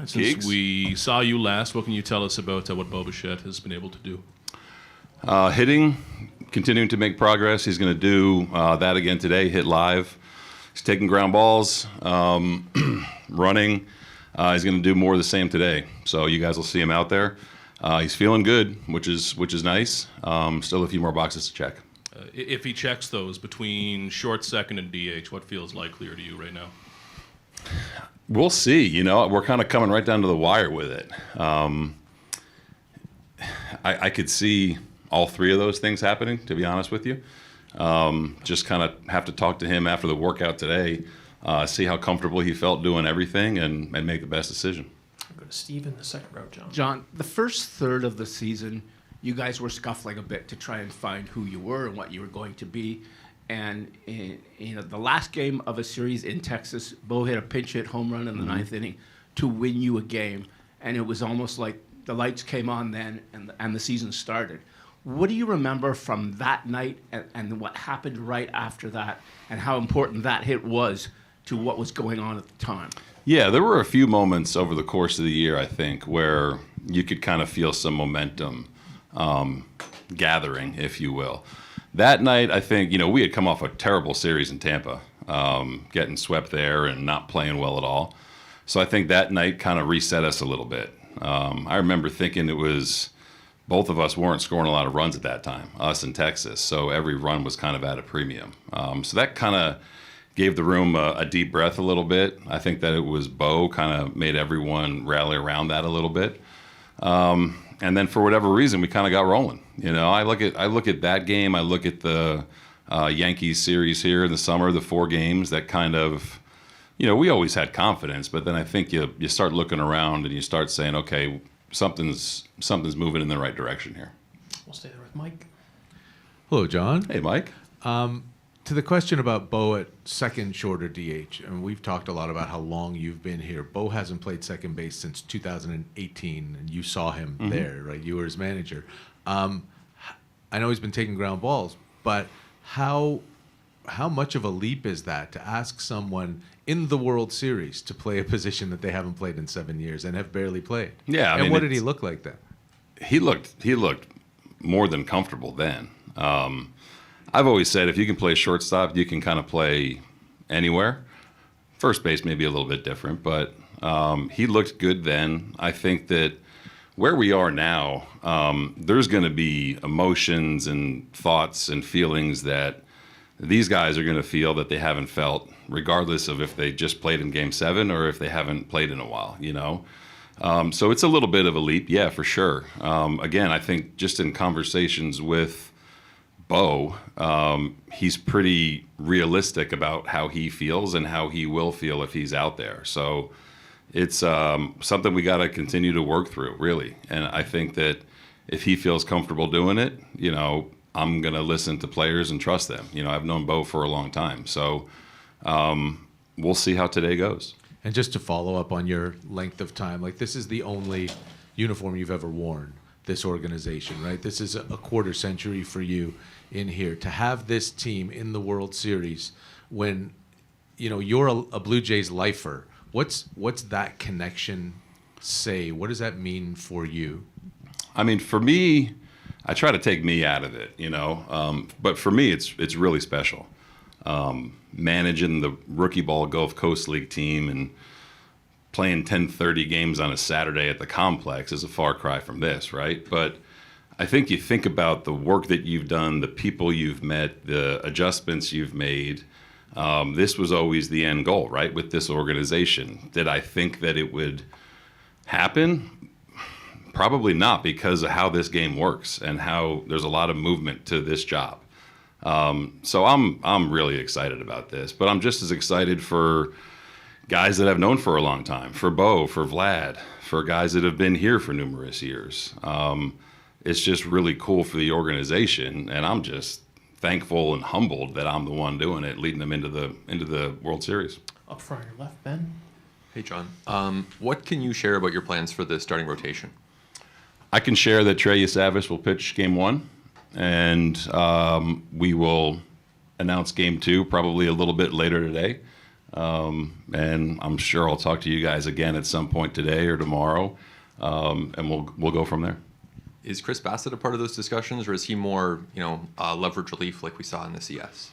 Since Keeks? we saw you last, what can you tell us about what Bo Bichette has been able to do? Hitting, continuing to make progress. He's going to do that again today, hit live. He's taking ground balls, running. He's going to do more of the same today. So you guys will see him out there. He's feeling good, which is nice. Still a few more boxes to check. If he checks those between short, second, and DH, what feels likelier to you right now? We'll see. You know, we're kind of coming right down to the wire with it. I could see all three of those things happening, to be honest with you. Just kind of have to talk to him after the workout today, see how comfortable he felt doing everything, and make the best decision. I'll go to Steve in the second row, John. John, the first third of the season, you guys were scuffling a bit to try and find who you were and what you were going to be. And in the last game of a series in Texas, Bo hit a pinch hit home run in the ninth inning to win you a game. And it was almost like the lights came on then and the season started. What do you remember from that night and what happened right after that and how important that hit was to what was going on at the time? Yeah, there were a few moments over the course of the year, I think, where you could kind of feel some momentum gathering, if you will. That night, I think, we had come off a terrible series in Tampa, getting swept there and not playing well at all. So I think that night kind of reset us a little bit. I remember thinking it was both of us weren't scoring a lot of runs at that time, us in Texas. So every run was kind of at a premium. So that kind of gave the room a deep breath a little bit. I think that it was Bo kind of made everyone rally around that a little bit. And then for whatever reason, we kind of got rolling. I look at that game. I look at the Yankees series here in the summer, the 4 games that kind of, we always had confidence, but then I think you start looking around and you start saying, okay, something's moving in the right direction here. We'll stay there with Mike. Hello, John. Hey, Mike. To the question about Bo at second, shorter DH, and we've talked a lot about how long you've been here. Bo hasn't played second base since 2018, and you saw him there, right? You were his manager. I know he's been taking ground balls, but how much of a leap is that to ask someone in the World Series to play a position that they haven't played in 7 years and have barely played? Yeah, and what did he look like then? He looked more than comfortable then. I've always said if you can play shortstop, you can kind of play anywhere. First base may be a little bit different, but he looked good then. I think that where we are now, there's going to be emotions and thoughts and feelings that these guys are going to feel that they haven't felt, regardless of if they just played in Game 7 or if they haven't played in a while, So it's a little bit of a leap, yeah, for sure. Again, I think just in conversations with Bo, he's pretty realistic about how he feels and how he will feel if he's out there. So it's something we got to continue to work through, really. And I think that if he feels comfortable doing it, I'm going to listen to players and trust them. I've known Bo for a long time. So we'll see how today goes. And just to follow up on your length of time, like this is the only uniform you've ever worn, this organization, right? This is a quarter century for you in here. To have this team in the World Series when, you're a Blue Jays lifer, what's that connection say? What does that mean for you? I mean, for me, I try to take me out of it, but for me, it's really special. Managing the rookie ball Gulf Coast League team and playing 10:30 games on a Saturday at the complex is a far cry from this, right? But I think you think about the work that you've done, the people you've met, the adjustments you've made. This was always the end goal, right, with this organization. Did I think that it would happen? Probably not, because of how this game works and how there's a lot of movement to this job. So I'm really excited about this, but I'm just as excited for guys that I've known for a long time, for Bo, for Vlad, for guys that have been here for numerous years. It's just really cool for the organization, and I'm just thankful and humbled that I'm the one doing it, leading them into the World Series. Up front, your left, Ben. Hey, John. What can you share about your plans for the starting rotation? I can share that Trey Ysavis will pitch Game 1, and we will announce Game 2 probably a little bit later today. And I'm sure I'll talk to you guys again at some point today or tomorrow, and we'll go from there. Is Chris Bassett a part of those discussions, or is he more, leverage relief like we saw in the CS?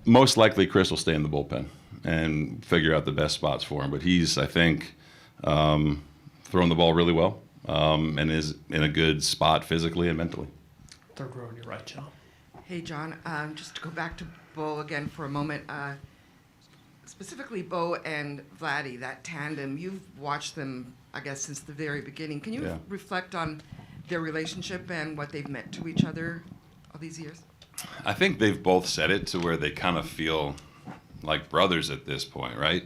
Most likely, Chris will stay in the bullpen and figure out the best spots for him. But he's, I think, throwing the ball really well, and is in a good spot physically and mentally. Third row on your right, John. Hey, John, just to go back to Bo again for a moment, specifically Bo and Vladdy, that tandem, you've watched them, I guess, since the very beginning. Can you reflect on their relationship and what they've meant to each other all these years? I think they've both said it to where they kind of feel like brothers at this point, right?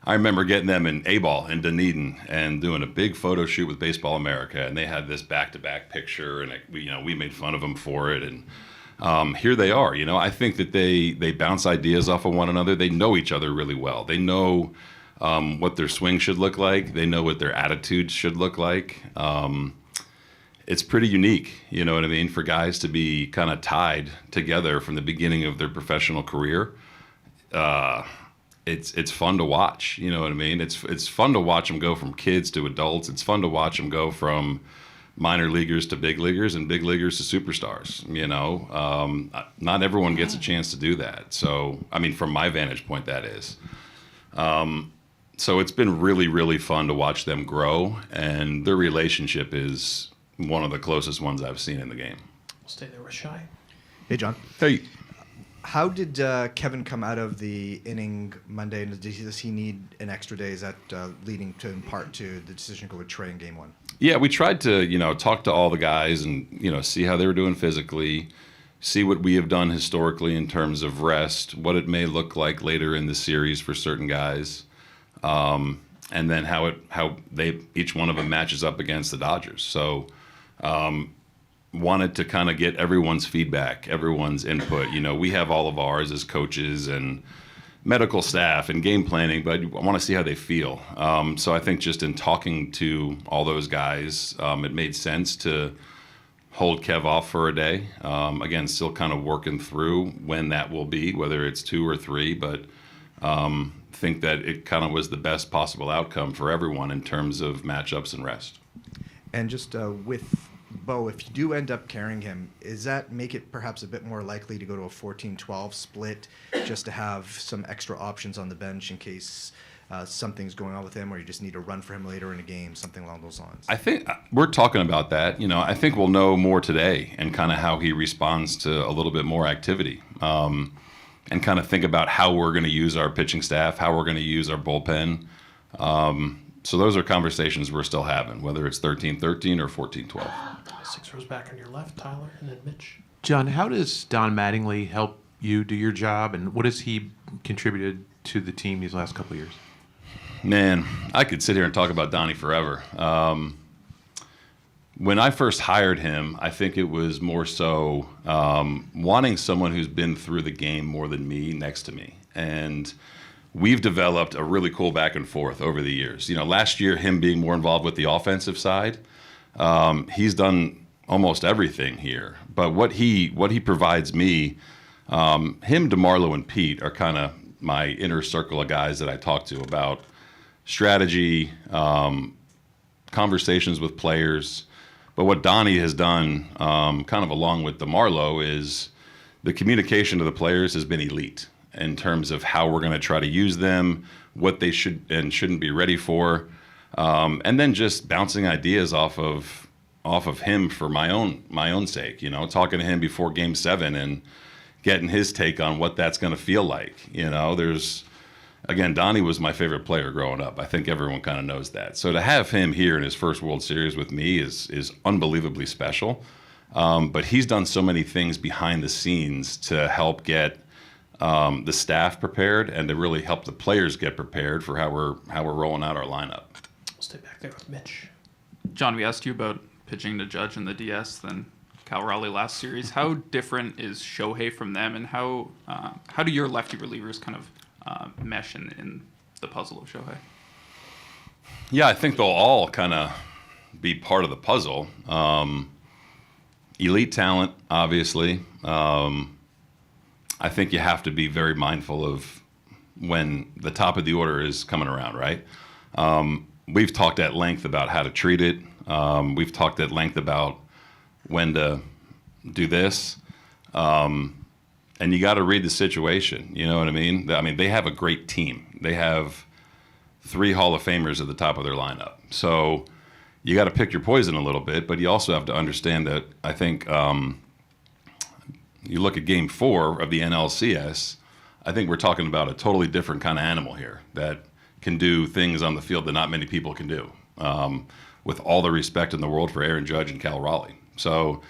I remember getting them in A-ball in Dunedin and doing a big photo shoot with Baseball America, and they had this back-to-back picture, and we made fun of them for it, and here they are. I think that they bounce ideas off of one another. They know each other really well. They know what their swing should look like. They know what their attitudes should look like. It's pretty unique, you know what I mean, for guys to be kind of tied together from the beginning of their professional career. It's fun to watch, you know what I mean? It's fun to watch them go from kids to adults. It's fun to watch them go from minor leaguers to big leaguers and big leaguers to superstars, Not everyone gets a chance to do that. So, I mean, from my vantage point, that is. So it's been really, really fun to watch them grow, and their relationship is one of the closest ones I've seen in the game. We'll stay there with Shy. Hey, John. Hey. How did Kevin come out of the inning Monday? And does he need an extra day? Is that leading to, in part, to the decision to go with Trey in Game 1? Yeah, we tried to, talk to all the guys and, see how they were doing physically, see what we have done historically in terms of rest, what it may look like later in the series for certain guys, and then how each one of them matches up against the Dodgers. So, wanted to kind of get everyone's feedback, everyone's input. We have all of ours as coaches and medical staff and game planning, but I want to see how they feel. So I think just in talking to all those guys, it made sense to hold Kev off for a day. Again, still kind of working through when that will be, whether it's 2 or 3, but think that it kind of was the best possible outcome for everyone in terms of matchups and rest. And just with Bo, if you do end up carrying him, does that make it perhaps a bit more likely to go to a 14-12 split, just to have some extra options on the bench in case something's going on with him, or you just need to run for him later in a game, something along those lines? I think we're talking about that. I think we'll know more today and kind of how he responds to a little bit more activity, and kind of think about how we're going to use our pitching staff, how we're going to use our bullpen. So those are conversations we're still having, whether it's 13-13 or 14-12. 6 rows back on your left, Tyler, and then Mitch. John, how does Don Mattingly help you do your job, and what has he contributed to the team these last couple of years? Man, I could sit here and talk about Donnie forever. When I first hired him, I think it was more so wanting someone who's been through the game more than me next to me. And we've developed a really cool back and forth over the years. Last year, him being more involved with the offensive side, he's done almost everything here. But what he provides me, him, DeMarlo, and Pete are kind of my inner circle of guys that I talk to about strategy, conversations with players. But what Donnie has done, kind of along with DeMarlo, is the communication to the players has been elite in terms of how we're going to try to use them, what they should and shouldn't be ready for, and then just bouncing ideas off of him for my own sake. Talking to him before Game 7 and getting his take on what that's going to feel like. Again, Donnie was my favorite player growing up. I think everyone kind of knows that. So to have him here in his first World Series with me is unbelievably special. But he's done so many things behind the scenes to help get the staff prepared and to really help the players get prepared for how we're rolling out our lineup. We'll stay back there with Mitch. John, we asked you about pitching to Judge in the DS than Cal Raleigh last series. How different is Shohei from them, and how do your lefty relievers kind of mesh in the puzzle of Shohei? Yeah, I think they'll all kind of be part of the puzzle. Elite talent, obviously. I think you have to be very mindful of when the top of the order is coming around, right? We've talked at length about how to treat it. We've talked at length about when to do this. And you got to read the situation. You know what I mean? I mean, they have a great team. They have 3 Hall of Famers at the top of their lineup. So you got to pick your poison a little bit, but you also have to understand that I think you look at Game 4 of the NLCS, I think we're talking about a totally different kind of animal here that can do things on the field that not many people can do, with all the respect in the world for Aaron Judge and Cal Raleigh. So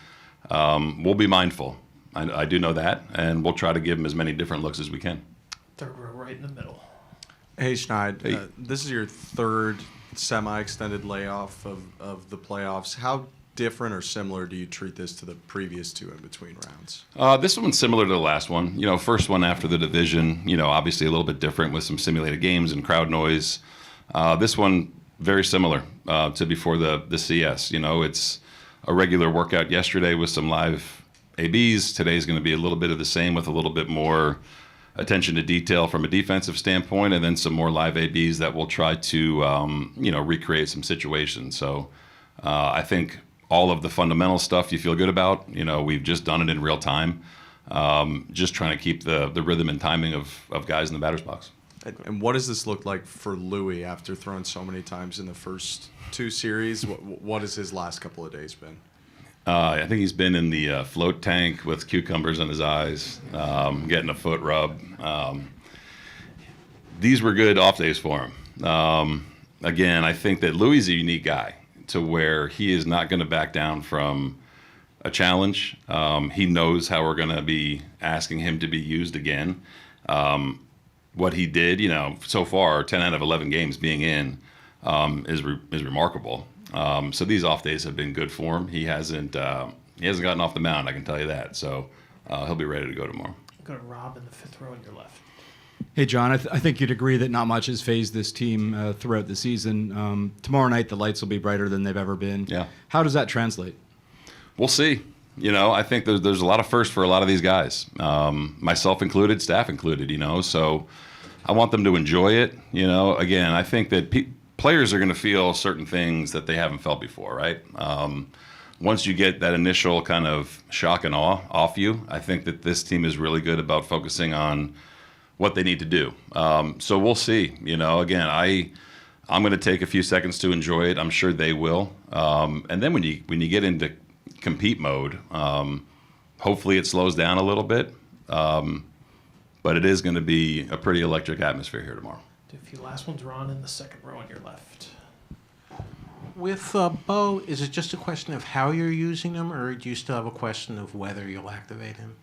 we'll be mindful. I do know that, and we'll try to give them as many different looks as we can. Third row right in the middle. Hey, Schneider. Hey. This is your third semi-extended layoff of the playoffs. How different or similar do you treat this to the previous 2 in between rounds? This one's similar to the last one. You know, first one after the division, you know, obviously a little bit different with some simulated games and crowd noise. This one, very similar to before the CS. You know, it's a regular workout yesterday with some live ABs. Today's going to be a little bit of the same with a little bit more attention to detail from a defensive standpoint, and then some more live ABs that will try to, you know, recreate some situations. So I think all of the fundamental stuff you feel good about. You know, we've just done it in real time, just trying to keep the rhythm and timing of guys in the batter's box. And what does this look like for Louis after throwing so many times in the first 2 series? What has his last couple of days been? I think he's been in the float tank with cucumbers in his eyes, getting a foot rub. These were good off days for him. Again, I think that Louis is a unique guy to where he is not going to back down from a challenge. He knows how we're going to be asking him to be used again. What he did, you know, so far, 10 out of 11 games being in is remarkable. So these off days have been good for him. He hasn't gotten off the mound, I can tell you that. So he'll be ready to go tomorrow. Go to Rob in the 5th row on your left. Hey, John, I think you'd agree that not much has phased this team throughout the season. Tomorrow night, the lights will be brighter than they've ever been. Yeah. How does that translate? We'll see. You know, I think there's a lot of firsts for a lot of these guys, myself included, staff included, you know. So I want them to enjoy it. You know, again, I think that players are going to feel certain things that they haven't felt before, right? Once you get that initial kind of shock and awe off you, I think that this team is really good about focusing on what they need to do. So we'll see. You know, again, I'm going to take a few seconds to enjoy it. I'm sure they will. And then when you get into compete mode, hopefully it slows down a little bit. But it is going to be a pretty electric atmosphere here tomorrow. Do a few last ones, Ron, in the 2nd row on your left. With Bo, is it just a question of how you're using him, or do you still have a question of whether you'll activate him?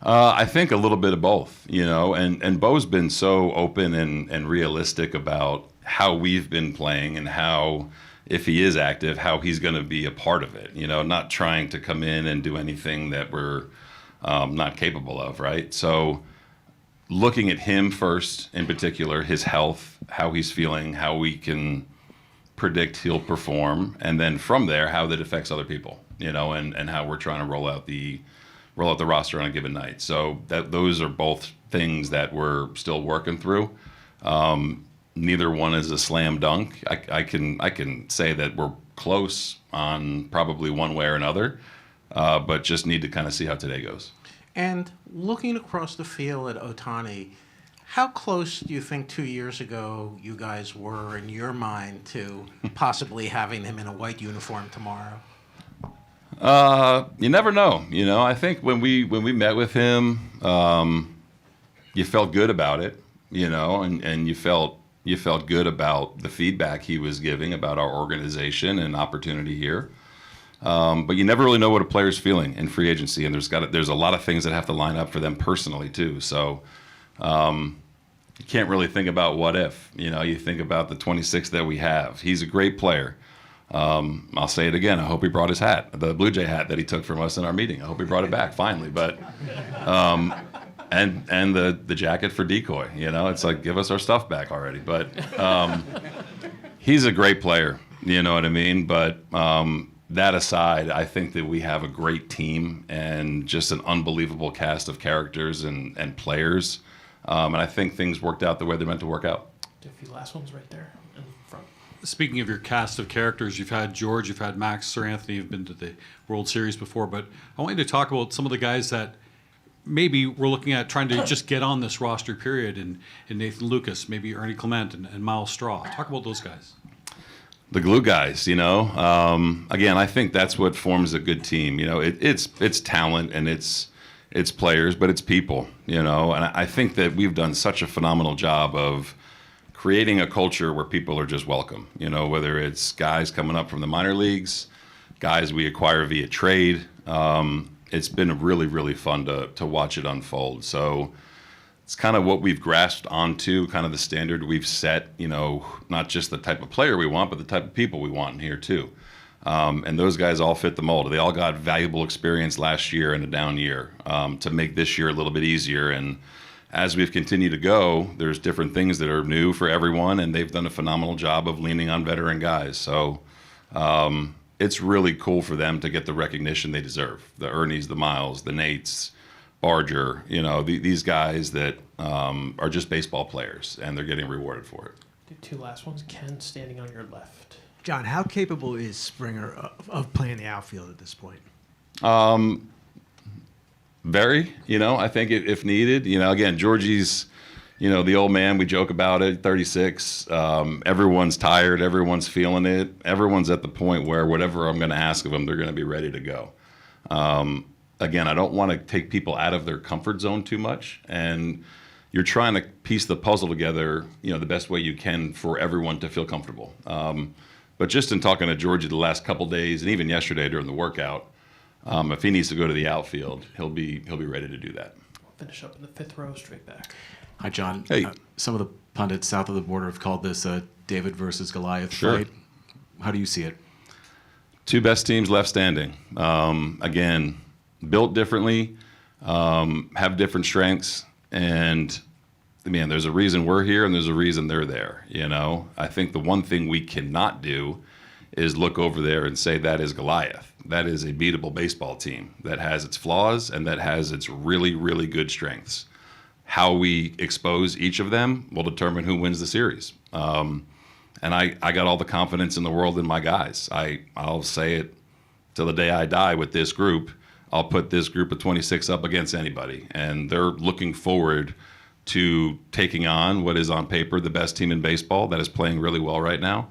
I think a little bit of both, you know, and Bo's been so open and realistic about how we've been playing and how, if he is active, how he's going to be a part of it, you know, not trying to come in and do anything that we're not capable of, right? So looking at him first, in particular, his health, how he's feeling, how we can predict he'll perform, and then from there, how that affects other people, you know, and how we're trying to roll out the roster on a given night. So those are both things that we're still working through. Neither one is a slam dunk. I can say that we're close on probably one way or another, but just need to kind of see how today goes. And looking across the field at Ohtani, how close do you think 2 years ago you guys were in your mind to possibly having him in a white uniform tomorrow? You never know. You know, I think when we met with him, you felt good about it, you know, and you felt good about the feedback he was giving about our organization and opportunity here. But you never really know what a player's feeling in free agency, and there's a lot of things that have to line up for them personally too. So you can't really think about what if. You know, you think about the 26 that we have. He's a great player. I'll say it again. I hope he brought his hat, the Blue Jay hat that he took from us in our meeting. I hope he brought it back finally. But and the jacket for DECOY. You know, it's like, give us our stuff back already. But he's a great player. You know what I mean? But that aside, I think that we have a great team and just an unbelievable cast of characters and players And I think things worked out the way they're meant to work out. Do a few last ones right there in front. Speaking of your cast of characters, you've had George, you've had Max, Sir Anthony, you've been to the World Series before, but I want you to talk about some of the guys that maybe we're looking at trying to just get on this roster period, and Nathan Lucas, maybe Ernie Clement and Miles Straw. Talk about those guys. The glue guys, again, I think that's what forms a good team. It's talent and it's players, but it's people, and I think that we've done such a phenomenal job of creating a culture where people are just welcome, whether it's guys coming up from the minor leagues, guys we acquire via trade. It's been really, really fun to watch it unfold. So it's kind of what we've grasped onto, kind of the standard we've set, not just the type of player we want, but the type of people we want in here too. And those guys all fit the mold. They all got valuable experience last year in a down year to make this year a little bit easier. And as we've continued to go, there's different things that are new for everyone, and they've done a phenomenal job of leaning on veteran guys. So it's really cool for them to get the recognition they deserve. The Ernies, the Miles, the Nates, Barger, these guys that are just baseball players, and they're getting rewarded for it. Do two last ones. Ken, standing on your left. John, how capable is Springer of playing the outfield at this point? Very, I think if needed, again, Georgie's, the old man, we joke about it, 36. Everyone's tired. Everyone's feeling it. Everyone's at the point where whatever I'm going to ask of them, they're going to be ready to go. Again, I don't want to take people out of their comfort zone too much. And you're trying to piece the puzzle together, the best way you can for everyone to feel comfortable. But just in talking to Georgie the last couple days, and even yesterday during the workout, if he needs to go to the outfield, he'll be ready to do that. We'll finish up in the fifth row, straight back. Hi, John. Hey. Some of the pundits south of the border have called this a David versus Goliath Sure. fight. How do you see it? Two best teams left standing. Again, built differently, have different strengths, and man, there's a reason we're here and there's a reason they're there. I think the one thing we cannot do is look over there and say that is Goliath. That is a beatable baseball team that has its flaws and that has its really, really good strengths. How we expose each of them will determine who wins the series. And I got all the confidence in the world in my guys. I'll say it till the day I die with this group. I'll put this group of 26 up against anybody. And they're looking forward to taking on what is on paper the best team in baseball that is playing really well right now.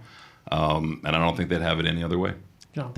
And I don't think they'd have it any other way. John,